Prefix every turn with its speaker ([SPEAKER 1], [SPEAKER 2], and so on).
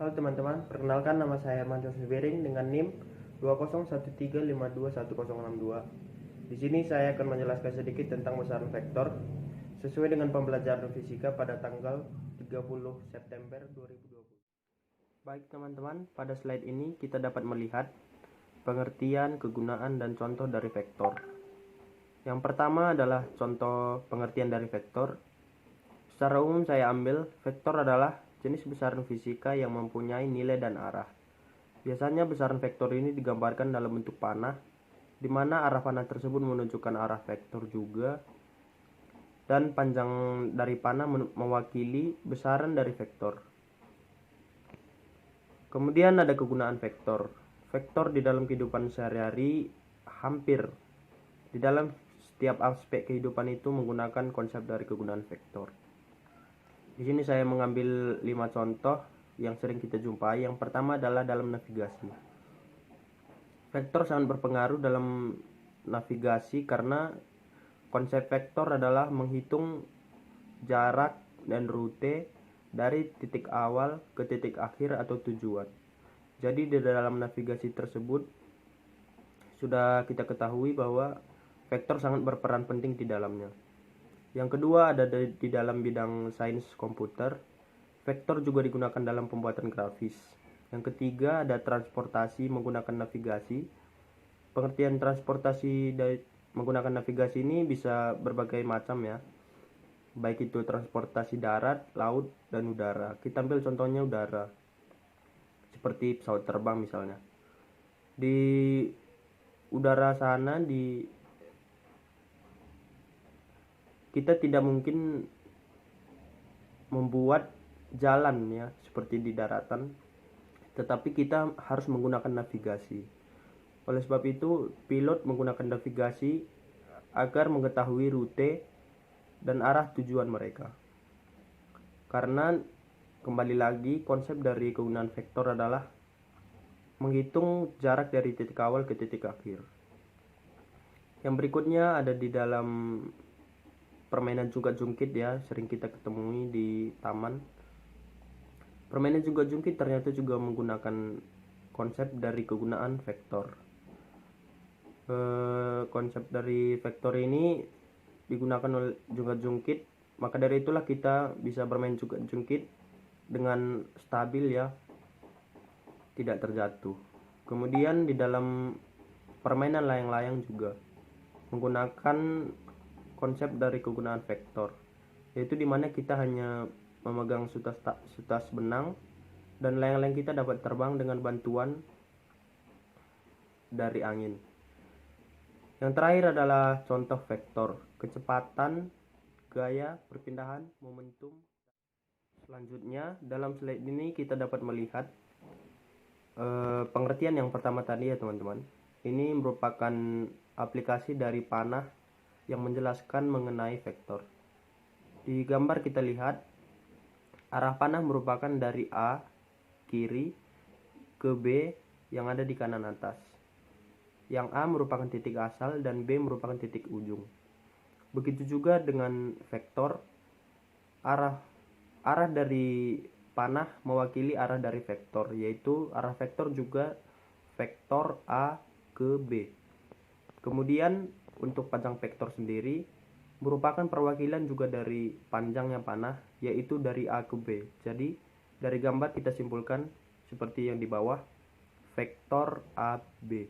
[SPEAKER 1] Halo teman-teman, perkenalkan nama saya Mansyur Sibiring dengan NIM 2013521062. Di sini saya akan menjelaskan sedikit tentang besaran vektor sesuai dengan pembelajaran fisika pada tanggal 30 September 2020. Baik teman-teman, pada slide ini kita dapat melihat pengertian, kegunaan, dan contoh dari vektor. Yang pertama adalah contoh pengertian dari vektor. Secara umum saya ambil vektor adalah jenis besaran fisika yang mempunyai nilai dan arah. Biasanya besaran vektor ini digambarkan dalam bentuk panah, di mana arah panah tersebut menunjukkan arah vektor juga, dan panjang dari panah mewakili besaran dari vektor. Kemudian ada kegunaan vektor. Vektor di dalam kehidupan sehari-hari hampir di dalam setiap aspek kehidupan itu menggunakan konsep dari kegunaan vektor. Di sini saya mengambil 5 contoh yang sering kita jumpai. Yang pertama adalah dalam navigasi. Vektor sangat berpengaruh dalam navigasi karena konsep vektor adalah menghitung jarak dan rute dari titik awal ke titik akhir atau tujuan. Jadi di dalam navigasi tersebut sudah kita ketahui bahwa vektor sangat berperan penting di dalamnya. Yang kedua ada di dalam bidang sains komputer. Vektor juga digunakan dalam pembuatan grafis. Yang ketiga ada transportasi menggunakan navigasi. Pengertian transportasi menggunakan navigasi ini bisa berbagai macam ya. Baik itu transportasi darat, laut, dan udara. Kita ambil contohnya udara. Seperti pesawat terbang misalnya. Di udara sana kita tidak mungkin membuat jalan ya seperti di daratan, tetapi kita harus menggunakan navigasi. Oleh sebab itu pilot menggunakan navigasi agar mengetahui rute dan arah tujuan mereka. Karena kembali lagi konsep dari kegunaan vektor adalah menghitung jarak dari titik awal ke titik akhir. Yang berikutnya ada di dalam permainan jungkat-jungkit ya, sering kita ketemui di taman. Permainan jungkat-jungkit ternyata juga menggunakan konsep dari kegunaan vektor. Konsep dari vektor ini digunakan oleh jungkat-jungkit, maka dari itulah kita bisa bermain jungkat-jungkit dengan stabil ya, tidak terjatuh. Kemudian di dalam permainan layang-layang juga menggunakan konsep dari kegunaan vektor, yaitu dimana kita hanya memegang sutas benang dan layang-layang kita dapat terbang dengan bantuan dari angin. Yang terakhir adalah contoh vektor, kecepatan, gaya, perpindahan, momentum. Selanjutnya dalam slide ini kita dapat melihat pengertian yang pertama tadi ya teman-teman. Ini merupakan aplikasi dari panah yang menjelaskan mengenai vektor. Di gambar kita lihat arah panah merupakan dari A kiri ke B yang ada di kanan atas. Yang A merupakan titik asal dan B merupakan titik ujung. Begitu juga dengan vektor, arah dari panah mewakili arah dari vektor, yaitu arah vektor juga vektor A ke B. Kemudian untuk panjang vektor sendiri merupakan perwakilan juga dari panjangnya panah, yaitu dari A ke B. Jadi dari gambar kita simpulkan seperti yang di bawah, vektor AB.